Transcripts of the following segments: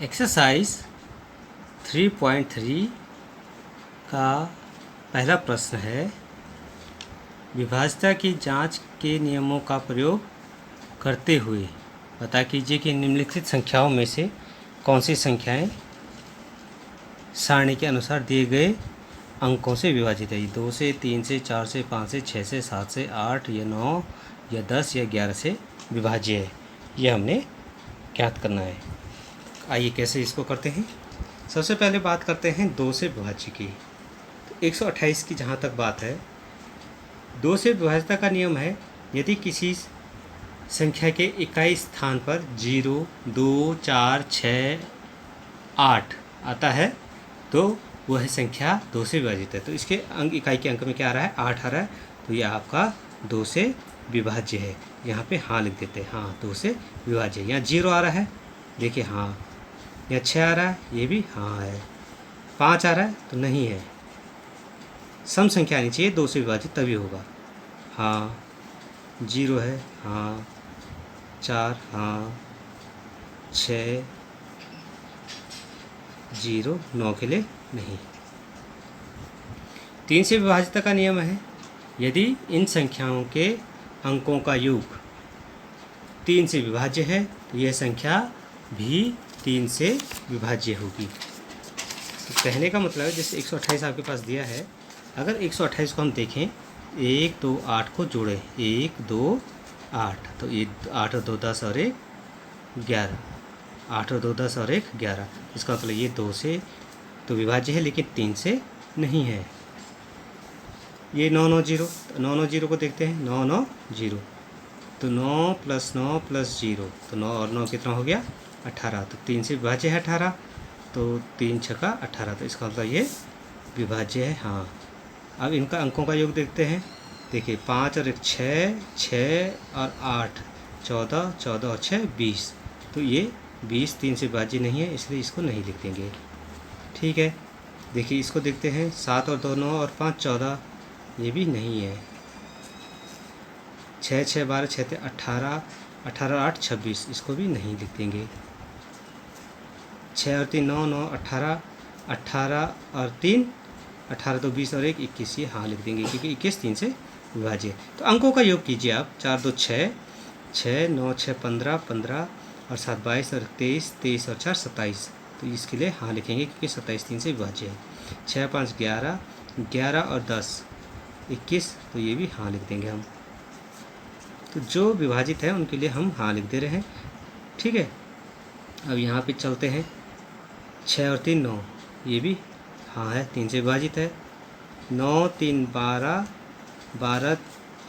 Exercise 3.3 का पहला प्रश्न है, विभाज्यता की जांच के नियमों का प्रयोग करते हुए बता कीजिए कि निम्नलिखित संख्याओं में से कौन सी संख्याएं सारणी के अनुसार दिए गए अंकों से विभाजित है। 2 से, 3 से, 4 से, 5 से, 6 से, 7 से, 8 या 9 या 10 या 11 से विभाज्य है। यह हमने ज्ञात करना है। आइए कैसे इसको करते हैं। सबसे पहले बात करते हैं 2 से विभाज्य की। तो 128 की जहाँ तक बात है, 2 से विभाज्यता का नियम है, यदि किसी संख्या के इकाई स्थान पर 0, 2, 4, 6, 8 आता है तो वह संख्या 2 से विभाजित है। तो इसके अंक, इकाई के अंक में क्या आ रहा है, 8 आ रहा है, तो यह आपका 2 से विभाज्य है। यहाँ पे हाँ लिख देते हैं, हाँ 2 से विभाज्य है। यहाँ 0 आ रहा है, देखिए हाँ। यहाँ 6 आ रहा है, ये भी हाँ है। 5 आ रहा है तो नहीं है। सम संख्या आनी चाहिए 2 से विभाजित, तभी होगा। हाँ 0 है, हाँ 4, हाँ 6, 0, 9 के लिए नहीं। 3 से विभाजित का नियम है, यदि इन संख्याओं के अंकों का योग 3 से विभाज्य है तो यह संख्या भी 3 से विभाज्य होगी। तो कहने का मतलब है, जैसे 128 आपके पास दिया है, अगर 128 को हम देखें, 1, 2, 8 को जोड़े, 1, 2, 8, तो ये 8 और 2 10 और 1 11, 8 और 2 10 और 1 11। इसका मतलब ये 2 से तो विभाज्य है, लेकिन 3 से नहीं है। ये 9 9 0, 9 9 0 को देखते हैं, 9 9 0, तो 9 + 9 + 0, तो 9 और 9 कितना हो गया, 18। तो 3 से विभाज्य है 18, तो 3 छक्का 18, तो इसका मतलब ये विभाज्य है। हाँ, अब इनका अंकों का योग देखते हैं। देखिए 5 और 1 6, 6 और 8 14, 14 और 6 20, तो ये 20 3 से विभाज्य नहीं है, इसलिए इसको नहीं लिख देंगे। ठीक है, देखिए इसको देखते हैं, 7 और 2 9 और 5 14, ये भी नहीं है। 6 6 12 6 18, 18 8 26, इसको भी नहीं लिख देंगे। 6 और 3 9 9 18, 18 और 3 18, 2 20 और 1 21, ये हाँ लिख देंगे, क्योंकि 21 3 से विभाज्य है। तो अंकों का योग कीजिए आप, 4 2 6, 6 9 6 15, 15 और 7 22 और 23, 23 और 4 27, तो इसके लिए हाँ लिखेंगे, क्योंकि 27 3 से विभाज्य है। 6 5 11, 11 और 10 21, तो ये भी हाँ लिख देंगे हम। तो जो विभाजित है उनके लिए हम हाँ लिख दे रहे हैं। ठीक है, अब यहाँ पे चलते हैं। 6 और 3 9, ये भी हाँ है, 3 से विभाजित है। 9 3 12, 12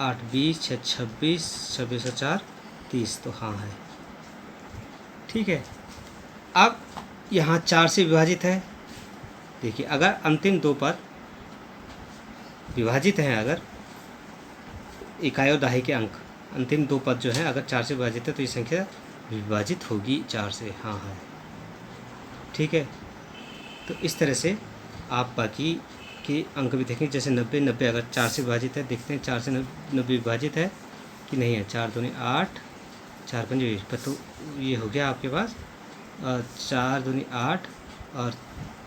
8 20, 6 26, 26 और 4 30, तो हाँ है। ठीक है, अब यहाँ 4 से विभाजित है। देखिए अगर अंतिम दो पद विभाजित हैं, अगर इकाई और दहाई के अंक, अंतिम दो पद जो हैं अगर 4 से विभाजित है, तो ये संख्या विभाजित होगी 4 से। हाँ है। ठीक है, तो इस तरह से आप बाकी के अंक भी देखें, जैसे 90 90 अगर 4 से विभाजित है, देखते हैं 4 से 90 विभाजित है कि नहीं है। 4 दूनी 8, 4 पंजे 20, पर तो ये हो गया आपके पास 4 दूनी 8 और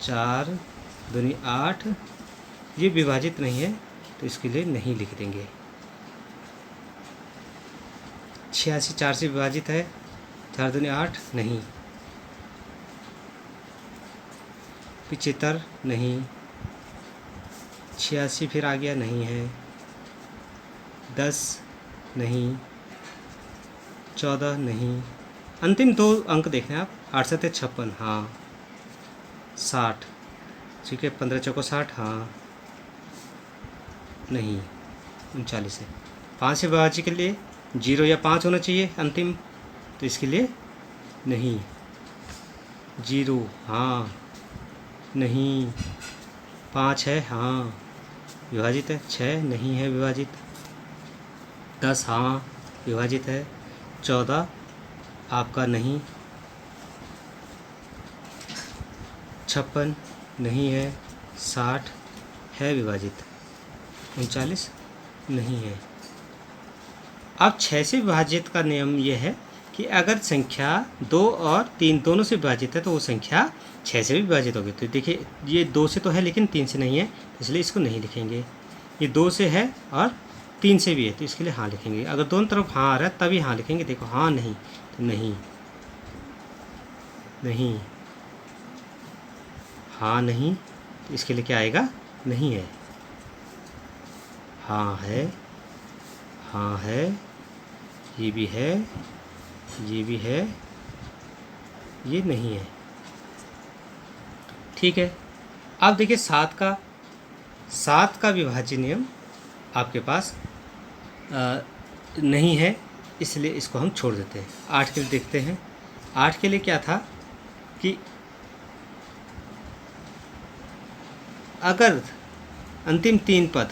4 दूनी 8, ये विभाजित नहीं है, तो इसके लिए नहीं लिख देंगे। 86 4 से विभाजित है, 4 दूनी 8 नहीं। 75 नहीं। 86 फिर आ गया, नहीं है। 10 नहीं। 14 नहीं। अंतिम दो अंक देख रहे हैं आप, 8 7 56, हाँ। 60, ठीक है, 15 चौको 60, हाँ नहीं। 39 है। 5 से विभाज्य के लिए 0 या 5 होना चाहिए अंतिम, तो इसके लिए नहीं। 0 हाँ नहीं। 5 है, हाँ विभाजित है। 6 नहीं है विभाजित। 10 हाँ विभाजित है। 14 आपका नहीं। 56 नहीं है। 60 है विभाजित। 39 नहीं है। अब 6 से विभाजित का नियम यह है कि अगर संख्या 2 और 3 दोनों से विभाजित है तो वो संख्या 6 से भी विभाजित होगी। तो देखिए ये 2 से तो है लेकिन 3 से नहीं है, इसलिए इसको नहीं लिखेंगे। ये 2 से है और 3 से भी है तो इसके लिए हाँ लिखेंगे। अगर दोनों तरफ हाँ आ रहा है तभी हाँ लिखेंगे। देखो हाँ नहीं तो नहीं, नहीं हाँ नहीं तो इसके लिए क्या आएगा? नहीं है। हाँ है, हाँ है, ये भी है, ये भी है, ये नहीं है। ठीक है। अब देखिए 7 का विभाज्य नियम आपके पास नहीं है, इसलिए इसको हम छोड़ देते हैं। 8 के लिए देखते हैं। 8 के लिए क्या था कि अगर अंतिम 3 पद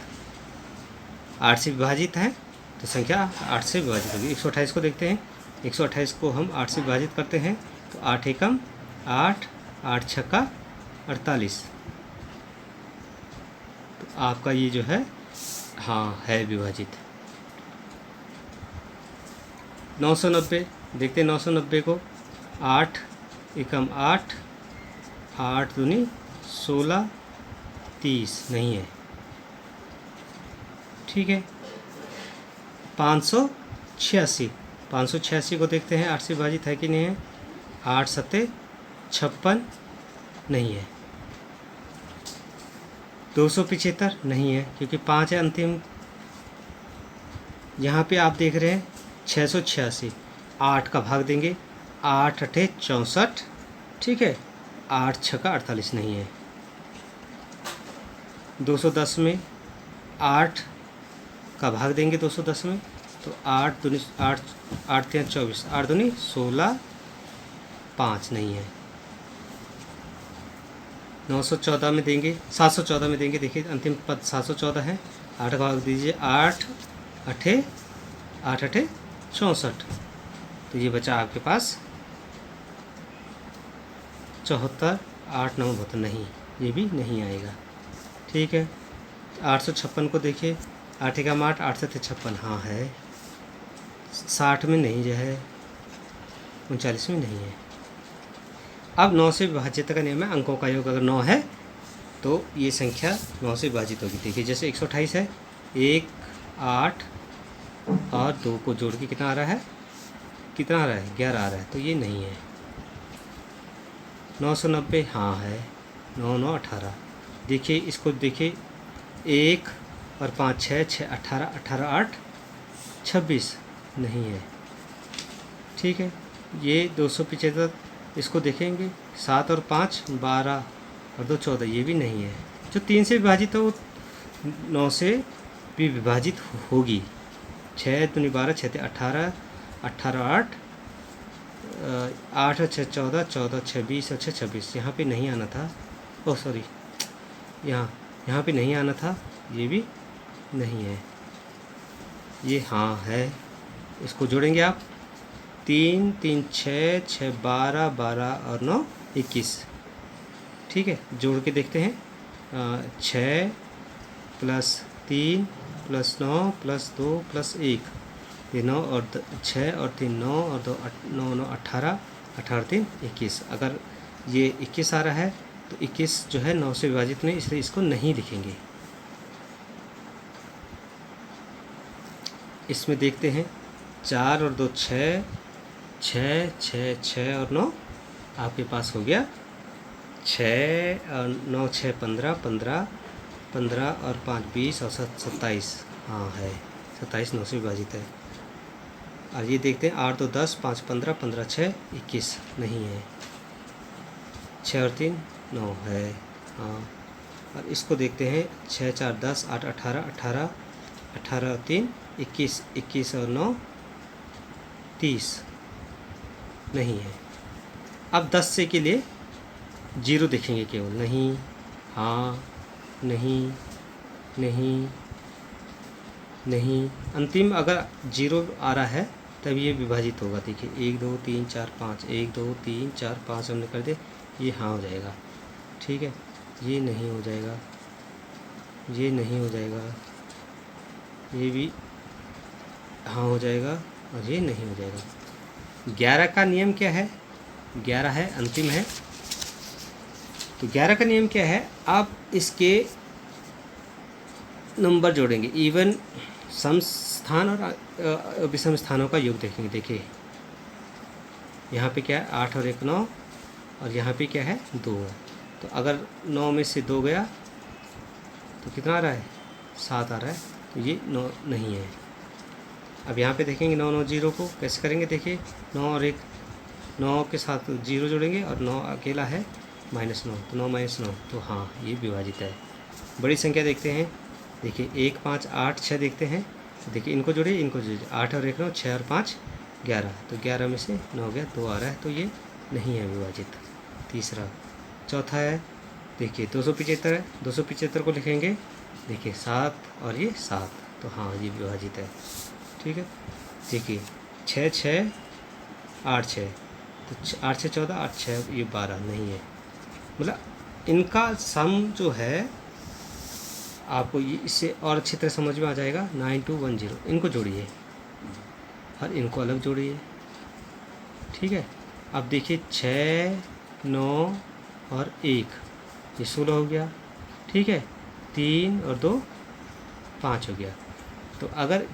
8 से विभाजित हैं तो संख्या 8 से विभाजित होगी। 128 को देखते हैं। 128 को हम 8 से विभाजित करते हैं तो 8 एकम 8, 8 छक्का 48। तो आपका ये जो है हाँ है विभाजित। 990 देखते हैं। 990 को 8 एकम 8, 8 दूनी 16, 30 नहीं है। ठीक है। 586 को देखते हैं 8 से विभाजित है कि नहीं है। 8 सत्ते 56 नहीं है। 275 नहीं है क्योंकि 5 है अंतिम। यहाँ पे आप देख रहे हैं 686, 8 का भाग देंगे, 8 अठे 64। ठीक है। 8 छक्का 48 नहीं है। 210 में 8 का भाग देंगे 210 में तो 8 दूनी 8, 8 3 24, 8 दूनी 16, 5 नहीं है। 914 में देंगे, 714 में देंगे। देखिए अंतिम पद 714 है। 8 का भाग दीजिए, 8 अठे 64। तो ये बचा आपके पास 74, 8 9 72 नहीं, ये भी नहीं आएगा। ठीक है। 856 को देखिए। 8 एकम 8, 8 सत्ते 56 हाँ है। 60 में नहीं जो है, 39 में नहीं है। अब 9 से विभाजित का नियम है अंकों का योग। अगर 9 है तो ये संख्या 9 से विभाजित होगी। देखिए जैसे 128 है, 1, 8 और 2 को जोड़ के कितना आ रहा है? कितना आ रहा है? 11 आ रहा है। तो ये नहीं है। 990 हाँ है। 9 9 18। देखिए इसको देखिए, 1 और 5 6, 6 18, 18 8 26 नहीं है। ठीक है। ये 275 इसको देखेंगे, 7 और 5 12 और 2 14, ये भी नहीं है। जो 3 से विभाजित है वो 9 से भी विभाजित होगी। 6 दूनी 12, 6 ते 18, 18 8, 8 और 6 14, 14 26 और 6 26। यहाँ पे नहीं आना था। ओह सॉरी, यहाँ पे नहीं आना था। ये भी नहीं है। ये हाँ है। इसको जोड़ेंगे आप। 3 3 6 6 12 12 और 9 21। ठीक है। जोड़ के देखते हैं। 6 + 3 + 9 + 2 + 1, ये 9 और 6 और 3 9 और 2 9 9 18, 18 3 21। अगर ये 21 आ रहा है तो 21 जो है 9 से विभाजित नहीं, इसलिए इसको नहीं लिखेंगे। इसमें देखते हैं 4 और 2 6, 6 6 6 और 9 आपके पास हो गया 6 और 9 6 15, 15 15 और 5 20 और 7 27 हाँ है। 27 9 से विभाजित है। और ये देखते हैं 8 2 10, 5 15, 15 6 21 नहीं है। 6 और 3 9 है हाँ। और इसको देखते हैं 6 4 10, 8 18, 18 18 और 3 21, 21 और 9 30 नहीं है। अब 10 से के लिए 0 देखेंगे केवल। नहीं, हाँ, नहीं, नहीं, नहीं। अंतिम अगर 0 आ रहा है तब ये विभाजित होगा। देखिए 1 2 3 4 5, 1 2 3 4 5 हमने कर दे, ये हाँ हो जाएगा। ठीक है। ये नहीं हो जाएगा, ये नहीं हो जाएगा, ये भी हाँ हो जाएगा और ये नहीं हो जाएगा। 11 का नियम क्या है? 11 है, अंतिम है। तो 11 का नियम क्या है? आप इसके नंबर जोड़ेंगे, इवन सम स्थान और विषम स्थानों का योग देखेंगे। देखिए यहाँ पे क्या है, 8 और 1 9, और यहाँ पे क्या है, 2 है। तो अगर 9 में से 2 गया तो कितना आ रहा है, 7 आ रहा है। तो ये 9 नहीं है। अब यहाँ पे देखेंगे 9 9 0 को कैसे करेंगे। देखिए 9 और 1, 9 के साथ 0 जोड़ेंगे और 9 अकेला है -9, तो 9 -9, तो हाँ ये विभाजित है। बड़ी संख्या देखते हैं। देखिए 1 5 8 6 देखते हैं। तो देखिए इनको जोड़िए, इनको जोड़िए, 8 और 1 9, 6 और 5 11, तो 11 में से 9 गया, 2 आ रहा है, तो ये नहीं है विभाजित। तीसरा। चौथा है, देखिए 275 है, 275 को लिखेंगे। देखिए 7 और ये 7, तो हाँ ये विभाजित है। ठीक है। देखिए 6 6 8 6, तो 8 6 14, 8 6 ये 12, नहीं है। मतलब इनका सम जो है आपको ये इससे और अच्छी तरह समझ में आ जाएगा। 9210, इनको जोड़िए और इनको अलग जोड़िए। ठीक है। अब देखिए 6 9 और 1, ये 16 हो गया। ठीक है। 3 और 2 5 हो गया। तो अगर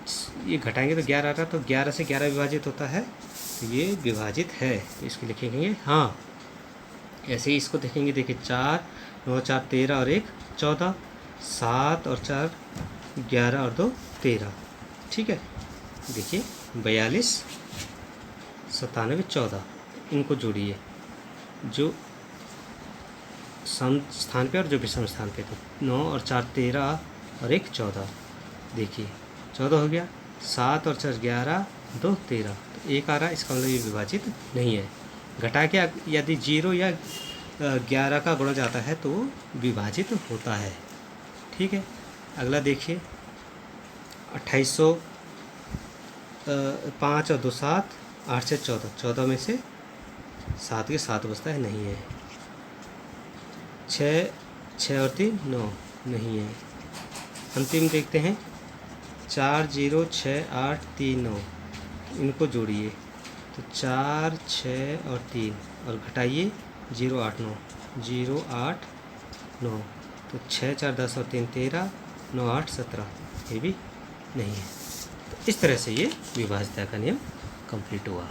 ये घटाएंगे तो 11 आ रहा, तो 11 से 11 विभाजित होता है, तो ये विभाजित है। तो इसको लिखेंगे हाँ। ऐसे ही इसको देखेंगे। देखिए 4 9 4 13 और 1 14, 7 और 4 11 और 2 13। ठीक है। देखिए 42 97 14, इनको जोड़िए, जो सम स्थान पे और जो विषम स्थान पे। तो 9 और 4 13 और 1 14, देखिए 14 हो गया। 7 और 4 11, 2 13, तो 1 आ रहा है। इसका मतलब ये विभाजित नहीं है। घटा के यदि 0 या 11 का गुणा जाता है तो विभाजित होता है। ठीक है। अगला देखिए 2800, 5 और 2 7, 8 से 14, 14 में से 7 के 7 बचता है, नहीं है। 6 6 और 3 9, नहीं है। अंतिम देखते हैं 4 0 6 8 3 9, इनको जोड़िए। तो 4 6 और 3, और घटाइए 0 8 9, 0 8 9, तो 6 4 10 और 3 13, 9 8 17, ये भी नहीं है। तो इस तरह से ये विभाज्यता का नियम कंप्लीट हुआ।